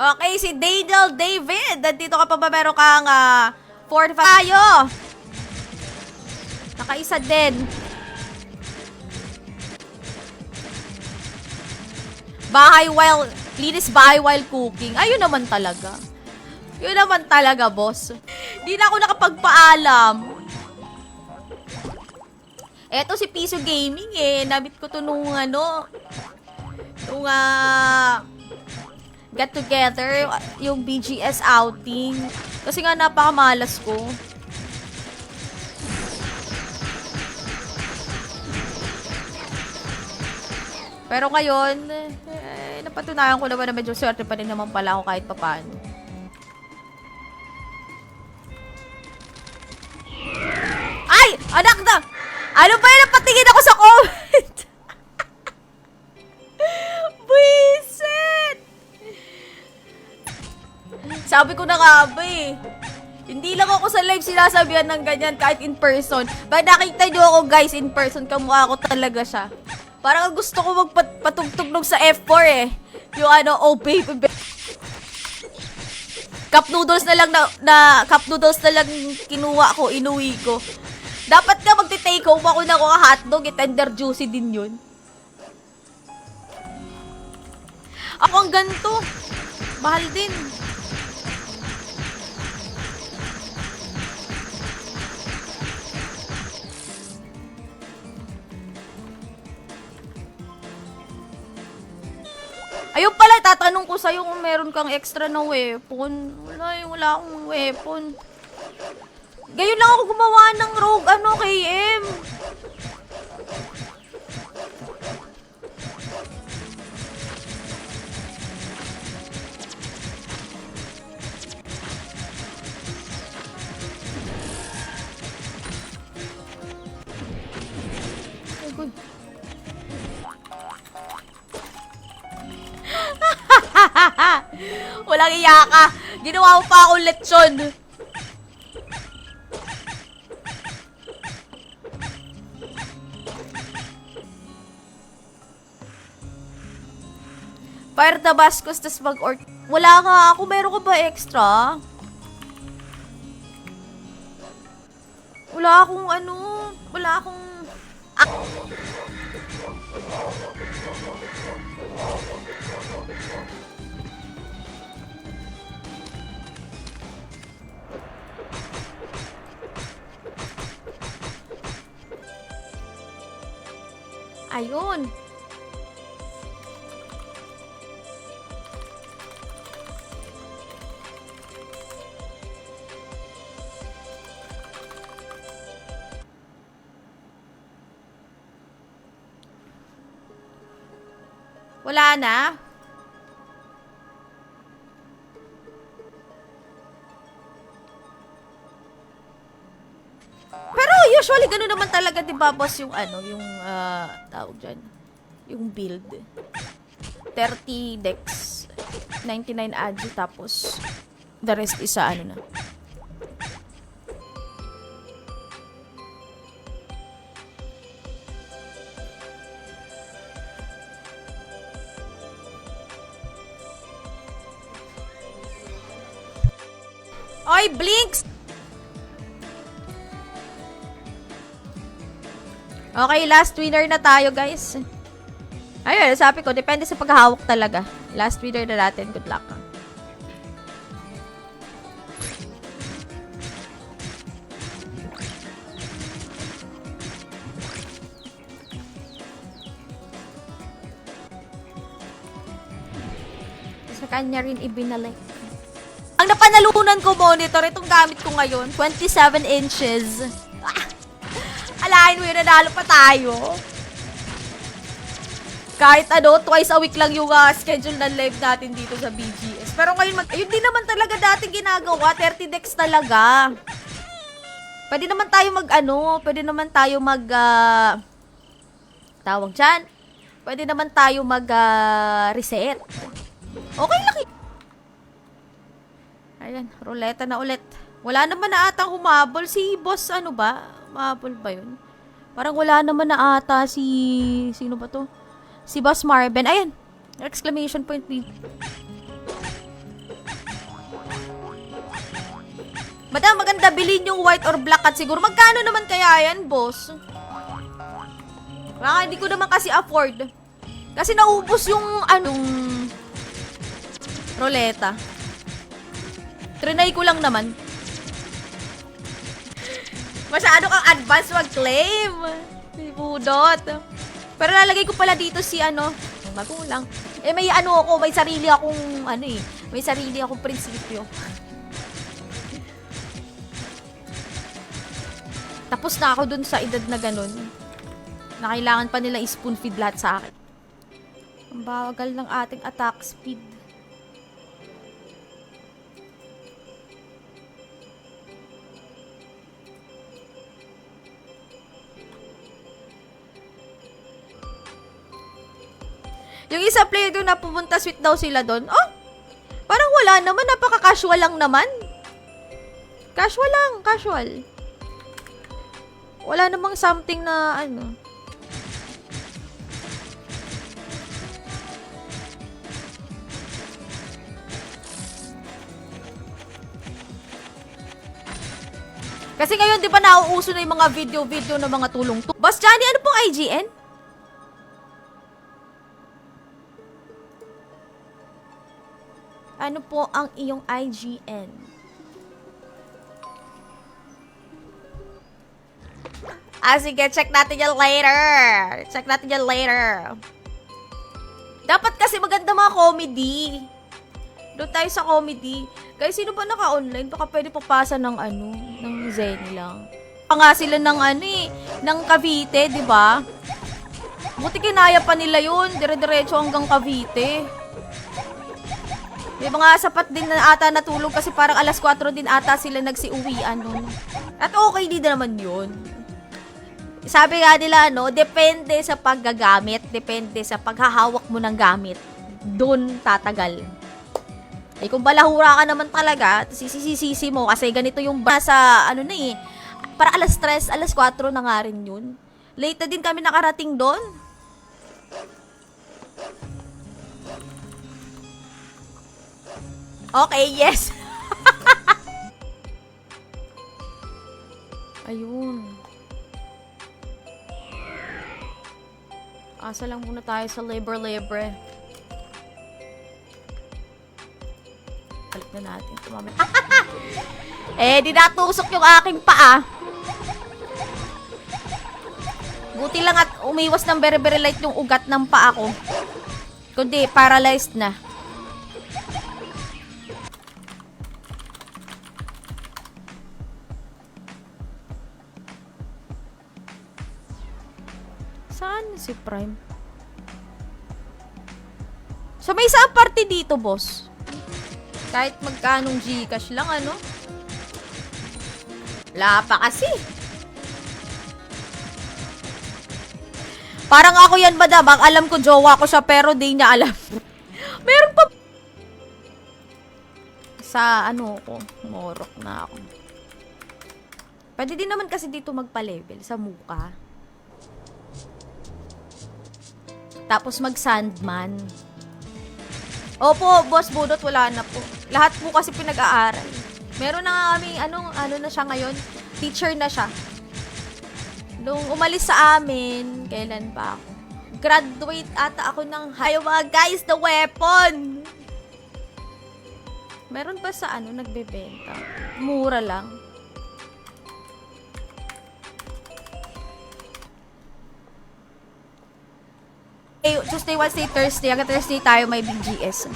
Okay, si Daniel David. Nandito ka pa ba? Meron kang 45 tayo. Nakaisa din. Linis bahay while cooking. Ayun naman talaga. Yun naman talaga, boss. Di na ako nakapagpaalam. Eto si Piso Gaming eh. Nabit ko to nung get together, yung BGS outing. Kasi nga napakamalas ko. Pero ngayon, napatunayan ko naman na medyo swerte pa rin naman pala ako kahit papaano. Ay! Anak na! Ano ba yun? Napatingin ako sa comment! Buisit! Sabi ko na nga ba eh. Hindi lang ako sa live sinasabihan ng ganyan kahit in person. Pag nakita nyo ako guys in person, kamukha ko talaga siya. Parang gusto ko magpatugtog nung sa F4 eh. Yung oh baby. Cup noodles na lang cup noodles na lang kinuha ko, inuwi ko. Dapat nga magte-take home ako na hotdog, tender juicy din yun. Ako ang ganito. Mahal din. Ayun pala, tatanong ko sa'yo kung meron kang extra na weapon. Wala akong weapon. Gayon lang ako gumawa ng rogue, KM. Ay, good. Walang iya ka. Ginawa mo pa akong lechon. Fire Tabascos, tas wala nga ako. Meron ka ba extra? Wala akong wala akong... Ayun. Wala na? Pero usually gano'n naman talaga 'di ba boss yung tawag diyan, yung build. 30 dex, 99 agi tapos the rest is na. Oy, Blinks! Okay, last winner na tayo, guys. Ayun, sabi ko, depende sa paghahawak talaga. Last winner na natin. Good luck. Sa kanya rin ibinalik. Ang napanalunan ko monitor, itong gamit ko ngayon, 27 inches. Alain mo yun, nanalo pa tayo. Kahit twice a week lang yung schedule ng live natin dito sa BGS. Pero ngayon, yun din naman talaga dating ginagawa, 30 decks talaga. Pwede naman tayo tawag dyan. Pwede naman tayo reset. Okay lang. Ayan, ruleta na ulit. Wala naman na atang humabol. Si boss, humabol ba yun? Parang wala naman na ata sino ba to? Si Boss Marvin. Ayan, exclamation point. Madam, maganda bilhin yung white or black at siguro. Magkano naman kaya yan, boss? Baka hindi ko naman kasi afford. Kasi naubos yung anong roleta. Trinay ko lang naman. Masyado kang advance mag-claim. Si Budot. Pero lalagay ko pala dito si magulang. Eh may may sarili akong may sarili akong prinsipyo. Tapos na ako dun sa edad na ganun. Na kailangan pa nila i-spoon feed lahat sa akin. Ang bagal ng ating attack speed. Yung isa player doon na pumunta sweet daw sila doon. Oh! Parang wala naman. Napaka-casual lang naman. Casual lang. Casual. Wala namang something na Kasi ngayon, di ba nauuso na yung mga video ng mga tulong to. Boss Johnny, ano pong IGN? Ano po ang iyong IGN? Sige, check natin yan later. Check natin yan later. Dapat kasi maganda mga comedy. Doon tayo sa comedy. Guys, sino ba naka-online? Baka pwede papasa ng ng Zen lang. Nga sila ng ng Cavite, di ba? Buti kinaya pa nila yun. Dire-diretso hanggang Cavite. May mga sapat din na ata natulog kasi parang alas 4 din ata sila nagsiuwian nun. At okay din naman yun. Sabi nga nila, depende sa paggagamit, depende sa paghahawak mo ng gamit. Doon tatagal. Eh kung balahura ka naman talaga, sisi mo kasi ganito yung sa para alas 3, alas 4 na nga rin yun. Late na din kami nakarating doon. Okay, yes. Ayun. Asa lang muna tayo sa libre. Balik na natin. Di natusok yung aking paa. Buti lang at umiwas ng very light yung ugat ng paa ko. Kundi paralyzed na. Saan si Prime? So may isang party dito, boss. Kahit magkanong Gcash lang, Wala pa kasi. Parang ako yan, madam. Ang alam ko, jowa ko siya, pero di niya alam. Meron pa. Sa ko, morok na ako. Pwede din naman kasi dito magpa-level sa muka. Tapos mag-sandman. Opo, Boss Budot, wala na po. Lahat po kasi pinag-aaral. Meron na nga kami, ano na siya ngayon? Teacher na siya. Nung umalis sa amin, kailan pa ako? Graduate ata ako ng mga guys, the weapon! Meron ba sa nagbebenta? Mura lang. Tuesday, Wednesday, Thursday. Hanggang Thursday tayo may BGS.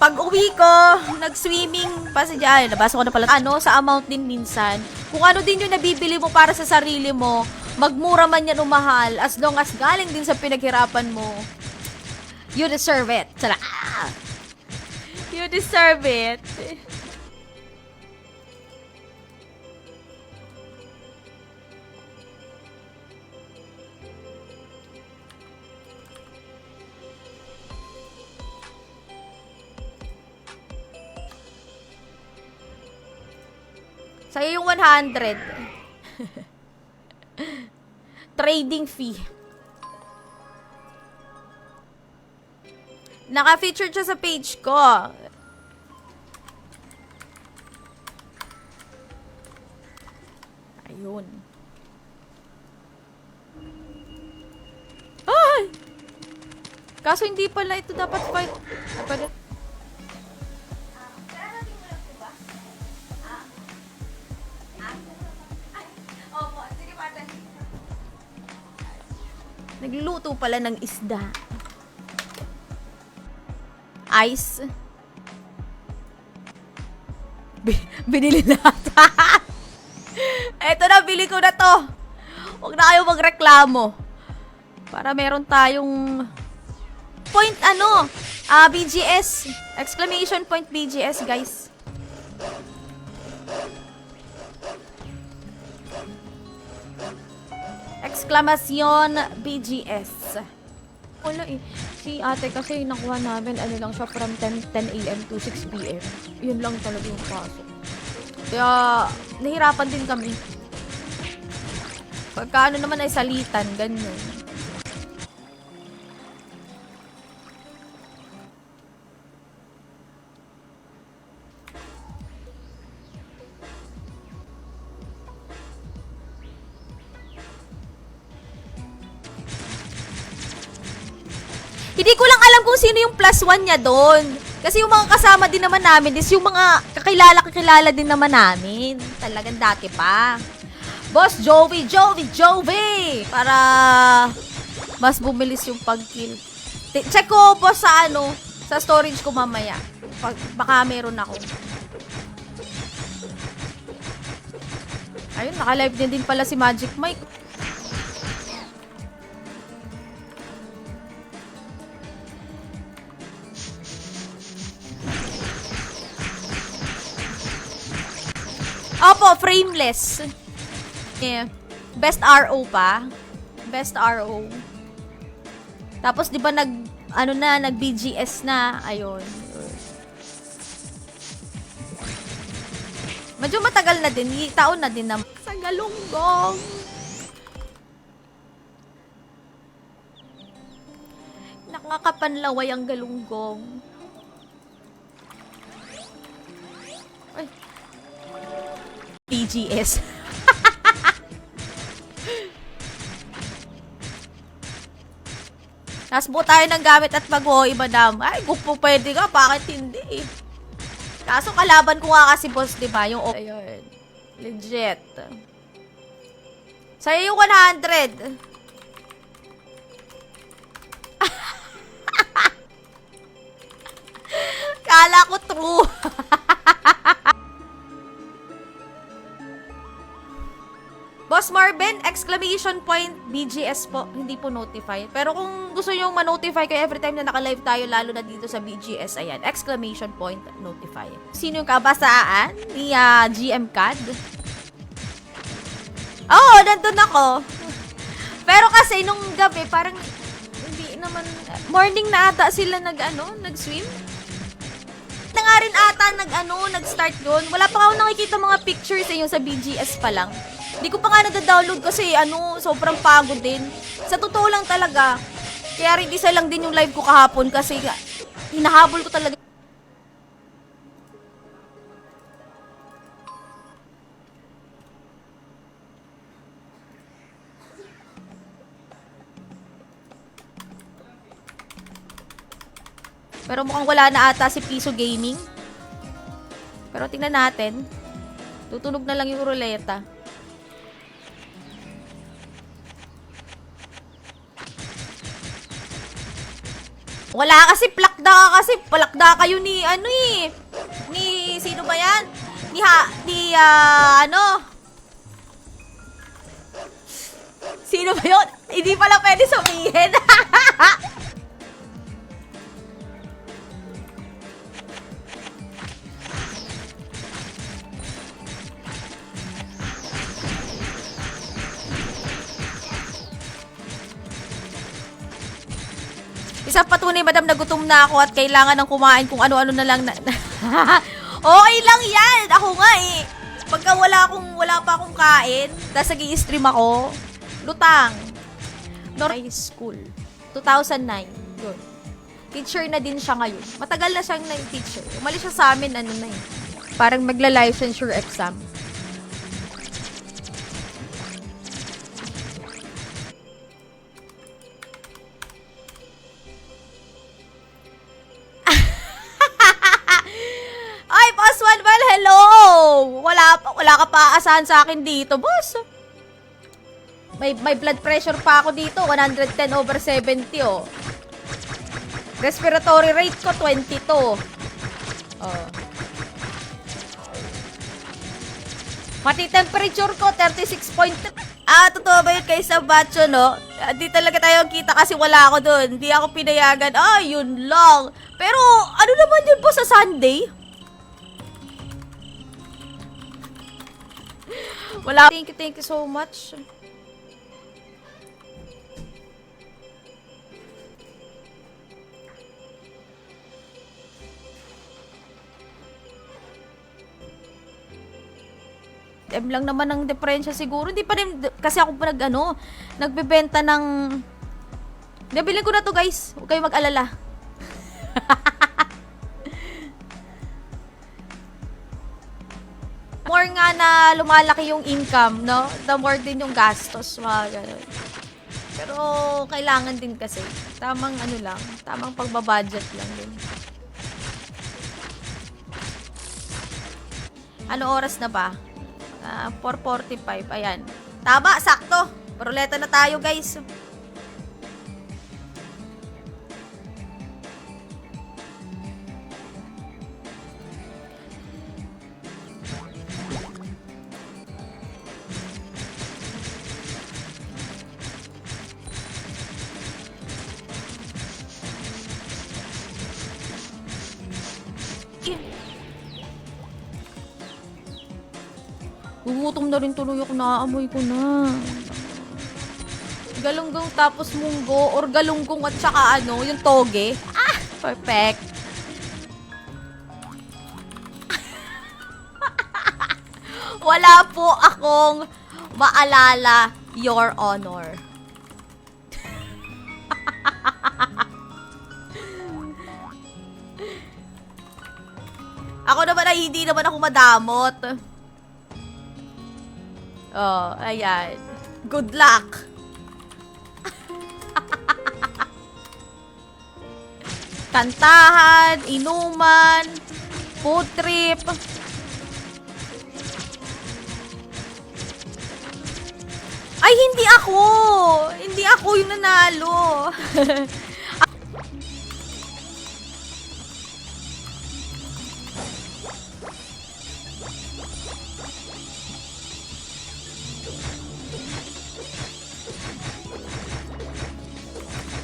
Pag uwi ko, nag-swimming pa si Jai. Nabasa ko na pala. Sa amount din minsan. Kung ano din yung nabibili mo para sa sarili mo, magmura man yan o mahal, as long as galing din sa pinaghirapan mo, you deserve it. Tara! You deserve it. Sa'yo yung 100. Trading fee. Naka-feature siya sa page ko. Ayun. Ay! Kaso hindi pala ito dapat fight. Nagluluto pala ng isda. Ice. Binili lahat. Eto na, bili ko na to. Huwag na kayo magreklamo. Para meron tayong point BGS. Exclamation point BGS, guys. Exclamation BGS. Wala eh. Si ate kasi nakuha namin, lang siya from 10 a.m. to 6 p.m. Yun lang talaga yung pasok. Kaya, nahirapan din kami. Pagka naman ay salitan, ganyan. Hindi ko lang alam kung sino yung +1 niya doon. Kasi yung mga kasama din naman namin is yung mga kakilala din naman namin. Talagang dati pa. Boss Joey! Para mas bumilis yung pag-kill. Check ko boss sa storage ko mamaya. Baka meron ako. Ayun, naka-live din pala si Magic Mike. Opo, frameless. Yeah. Best RO pa. Best RO. Tapos 'di ba nag BGS na. Ayun. Medyo matagal na din, taon na din na sa Galunggong. Nakakapanlaway ang Galunggong. Ay. BGS. Nasbo tayo ng gamit at mag-uwi, madam. Ay, kung po pwede ka, bakit hindi? Kaso kalaban ko nga kasi, boss, diba? Yung ayun. Legit. Sa'yo yung 100. Kala ko true. Boss Marvin, exclamation point, BGS po, hindi po notify. Pero kung gusto nyo ma-notify kayo every time na naka-live tayo, lalo na dito sa BGS, ayan, exclamation point, notify. Sino yung kabasaan? Ni GM CAD? Oo, nandun ako. Pero kasi nung gabi, parang hindi naman, morning na ata sila nag-swim. Na nga rin ata nag-start doon. Wala pa ako nakikita mga pictures yung sa BGS pa lang. Hindi ko pa nga nada-download kasi sobrang pagod din. Sa totoo lang talaga. Kaya rin isa lang din yung live ko kahapon kasi hinahabol ko talaga. Pero mukhang wala na ata si Piso Gaming. Pero tingnan natin. Tutunog na lang yung ruleta. Wala kasi, palakda kayo ni, ni, sino ba yan? Sino ba yun? Hindi pala pwede sabihin. Isang patunay, madam, nagutom na ako at kailangan ng kumain kung ano-ano na lang Okay lang yan! Ako nga eh. Pagka wala pa akong kain, tapos nag-i-stream ako, lutang. High School. 2009. Yun. Teacher na din siya ngayon. Matagal na siyang teacher. Umalis siya sa amin, ano na eh. Parang magla-licensure exam. Ay, Boss Manuel, hello! Wala ka pa aasahan sa akin dito, boss. May blood pressure pa ako dito, 110/70, oh. Respiratory rate ko, 22. Oh. Pati temperature ko, 36.3. Totoo ba yun kay Sabacho, no? Di talaga tayo kita kasi wala ako dun. Hindi ako pinayagan. Yun lang. Pero, ano naman yun po sa Sunday? Wala. Thank you so much. Lang naman ang diferensya siguro. Hindi pa rin, kasi ako pa nagbebenta ng... Nabilin ko na to, guys. Huwag kayo mag-alala. More nga na lumalaki yung income, no? The more din yung gastos, mga ganun. Pero, kailangan din kasi. Tamang tamang pagbabudget lang din. Ano oras na ba? 4:45. Ayan. Tama, sakto. Ruleta na tayo, guys. Gugutom na rin tuloy ako, naaamoy ko na. Galunggong tapos munggo or galunggong at saka yung toge. Perfect. Wala po akong maalala, Your Honor. Ako naman ay hindi naman ako madamot. Oh, ayan. Good luck. Kantahan, inuman, food trip. Ay, hindi ako. Hindi ako yung nanalo.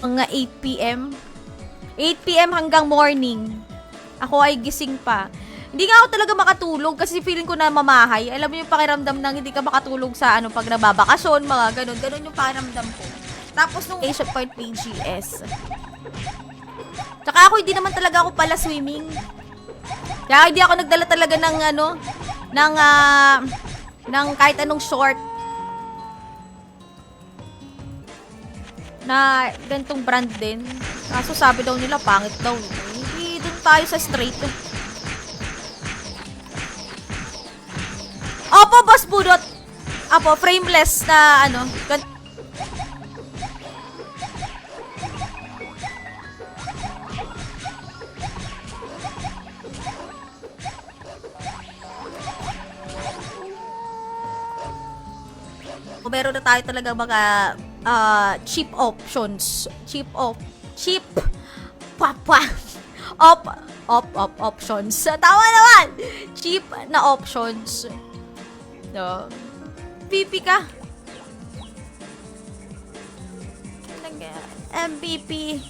Mga 8 p.m. 8 p.m. hanggang morning. Ako ay gising pa. Hindi nga ako talaga makatulog kasi feeling ko na mamahay. Alam mo yung pakiramdam ng hindi ka makatulog sa pag nababakasyon, mga ganun. Ganun yung pakiramdam ko. Tapos nung Asia Point PGS. Tsaka ako hindi naman talaga ako pala swimming. Kaya hindi ako nagdala talaga ng kahit anong short. Na ganitong brand din. Kaso sabi daw nila, pangit daw. Hindi, dun tayo sa straight. Opo, Boss Budot. Opo, frameless na meron na tayo talaga mga cheap options. Cheap options. Tawa naman! Cheap na options. No. MVP ka. MVP.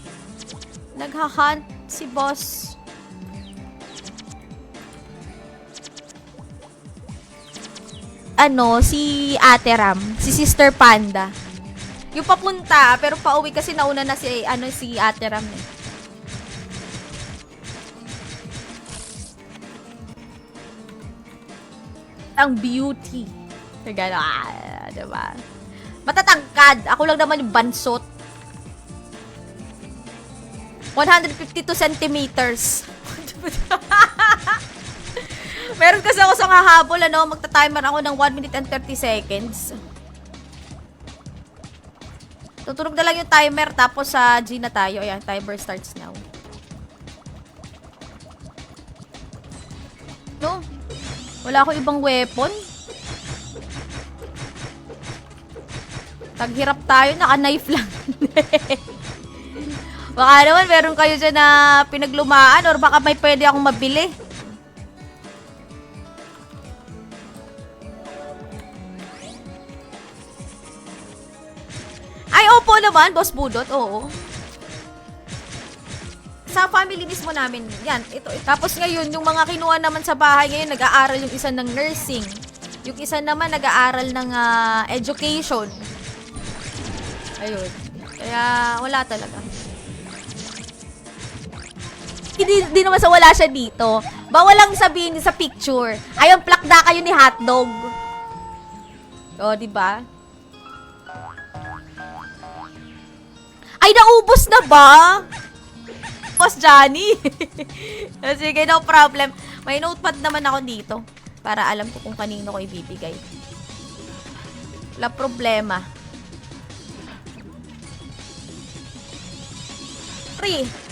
Naghahunt si boss. Si Ate Ram. Si Sister Panda. Yung papunta, pero pauwi kasi nauna na si Ate Ram eh. Ang beauty. Gano, diba? Matatangkad. Ako lang naman yung bansot. 152 centimeters. Meron kasi ako sa hahabol, ano, magta-timer ako ng 1 minute and 30 seconds. Tutunog na lang yung timer, tapos sa G na tayo. Ayan, timer starts now. No? Wala akong ibang weapon. Taghirap tayo, naka-knife lang. Baka naman meron kayo dyan na pinaglumaan or baka may pwede akong mabili. Ay, opo naman, Boss Budot, oo. Sa family mismo namin, yan, ito. Tapos ngayon, yung mga kinuha naman sa bahay ngayon, nag-aaral yung isa ng nursing. Yung isa naman, nag-aaral ng education. Ayun. Kaya, wala talaga. Hindi naman sa wala siya dito. Bawal lang sabihin sa picture. Ayun, plakda kayo ni hotdog. O, diba? Ay, naubos na ba? Boss Johnny. Sige, no problem. May notepad naman ako dito. Para alam ko kung kanino ko ibibigay. Wala problema. 3.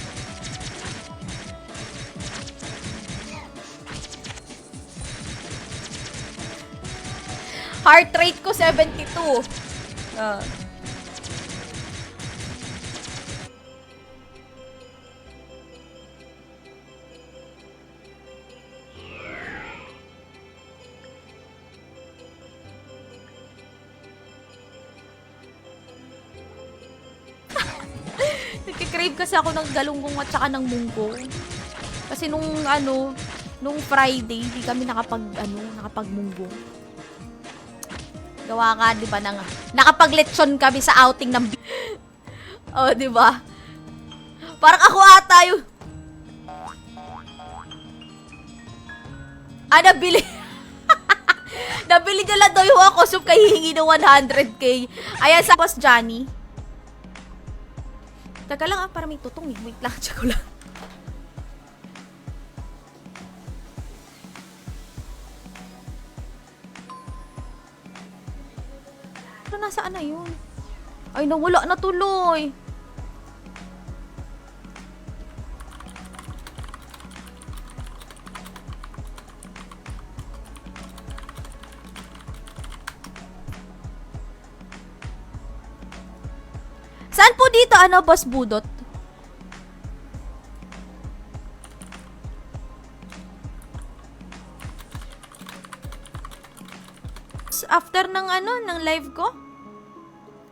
Heart rate ko 72. Nagkikrave kasi ako ng galunggong at saka ng munggo. Kasi nung Friday, di kami nakapag-munggo. Gawa ka, di ba, nakapag-lechon kami sa outing ng oh, di ba? Parang ako ata yung nabili. Nabili niya lang daw yung ako, so kahihingi ng 100k. Ayan, sa Boss Johnny. Taga lang para may tutong eh. Wait lang, check ko lang. Pero nasaan na yun? Ay, nawala na tuloy. Saan po dito, Boss Budot? After ng ng live ko?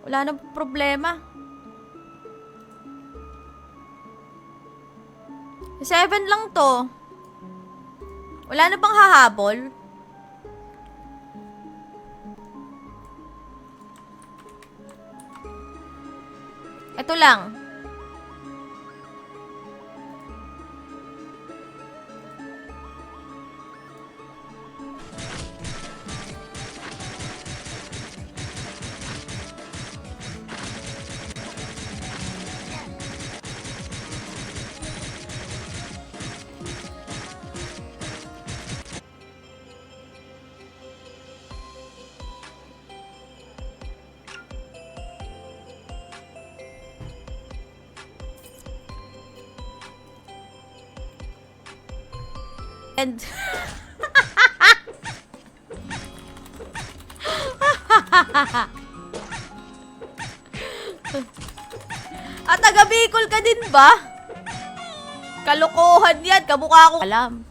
Wala na problema. 7 lang to. Wala na bang hahabol? Ito lang. And at taga Bicol ka din ba? Kalokohan yan, kamukha ko. Alam.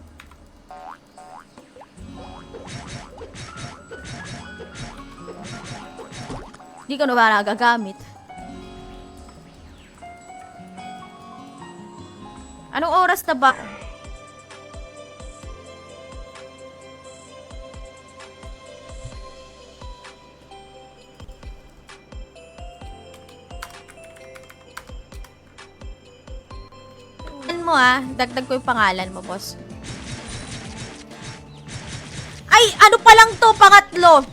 Hindi ko na ba nagagamit? Anong oras na ba? Mo dagdag ko yung pangalan mo, boss. Ay, ano pa lang to, pangatlo.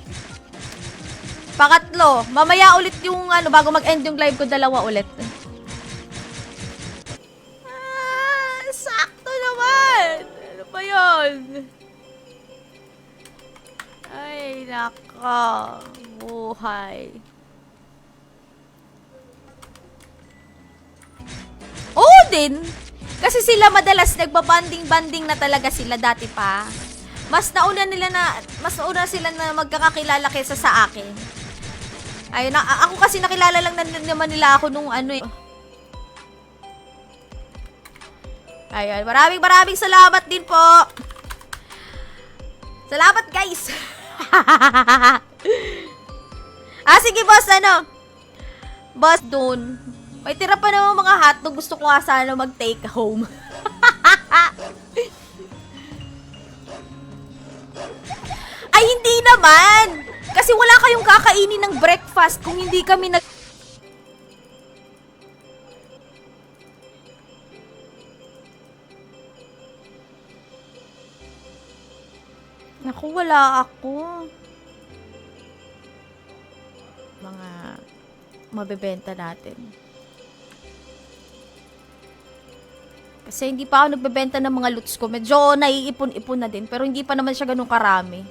Pangatlo. Mamaya ulit yung bago mag-end yung live ko, 2 ulit. Pinakabuhay. Oo din. Kasi sila madalas nagbabanding-banding na talaga sila dati pa. Mas nauna sila na magkakakilala kaysa sa akin. Ayun, ako kasi nakilala lang naman nila ako nung ano eh. Ayun, maraming salamat din po. Salamat guys. Sige boss, Boss, dun. May tira pa naman mga hotdog. Gusto ko nga sana mag-take home. Ay, hindi naman. Kasi wala kayong kakainin ng breakfast kung hindi kami nag... Naku, wala ako. Mga mabebenta natin. Kasi hindi pa ako nagbebenta ng mga loots ko. Medyo naiipon-ipon na din. Pero hindi pa naman siya ganun karami.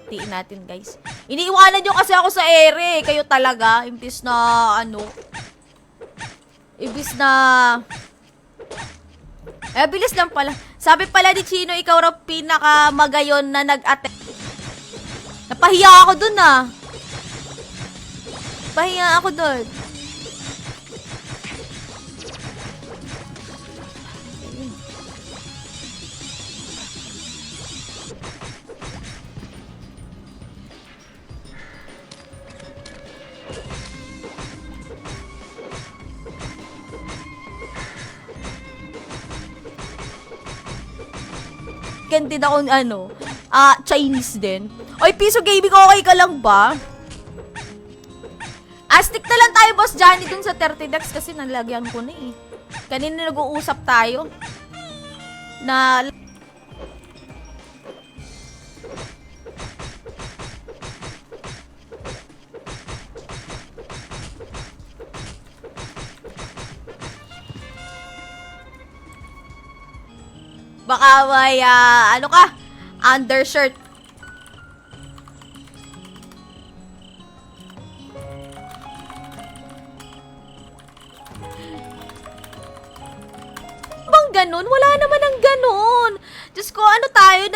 Tiin natin, guys. Iniiwanan nyo kasi ako sa ere. Kayo talaga. Imbis na, Imbis na... bilis lang pala. Sabi pala ni Chino, ikaw raw pinakamagayon na nag-attend. Napahiya ako dun, Pahiya ako dun. Din ako, Chinese din. Oy, Piso Gaming, okay ka lang ba? Stick na lang tayo, Boss Johnny, dun sa 30 decks kasi nalagyan ko na eh. Kanina nag-uusap tayo. Na... Baka may, undershirt. Bang ganun? Wala naman ang ganun. Diyos ko, tayo,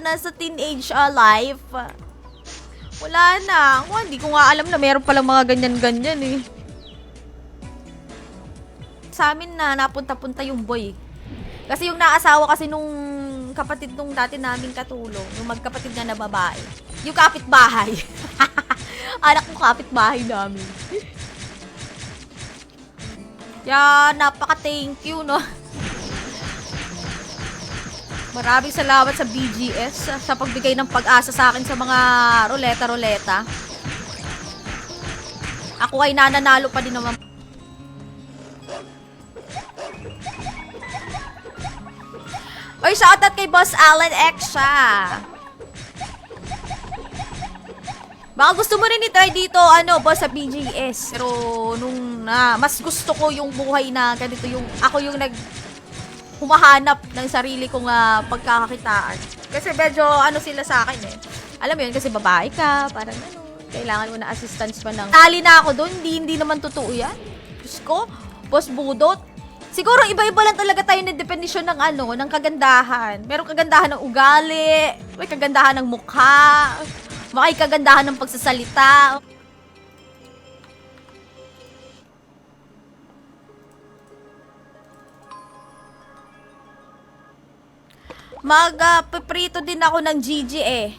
nasa teenage life. Wala na. Hindi ko nga alam na meron palang mga ganyan-ganyan eh. Sa amin na napunta-punta yung boy. Kasi yung naasawa kasi nung kapatid nung dati naming katulong, yung magkapatid na babae. Yung kapitbahay. Anak ko kapitbahay namin. Kaya napaka-thank you, no? Maraming salamat sa BGS sa pagbigay ng pag-asa sa akin sa mga ruleta-ruleta. Ako ay nananalo pa din naman. Oy, shoutout kay Boss Alan Extra. Baka gusto mo rin i-try dito, boss, sa BGS. Pero, mas gusto ko yung buhay na ganito, ako yung humahanap ng sarili kong pagkakakitaan. Kasi medyo, sila sa akin eh. Alam mo yun, kasi babae ka, parang kailangan mo na assistance pa ng... Tali na ako doon, hindi naman totoo yan. Diyos ko, Boss Budot. Siguro, iba-iba lang talaga tayo na definisyon ng ng kagandahan. Merong kagandahan ng ugali, may kagandahan ng mukha, may kagandahan ng pagsasalita. Mag-prito din ako ng GG eh.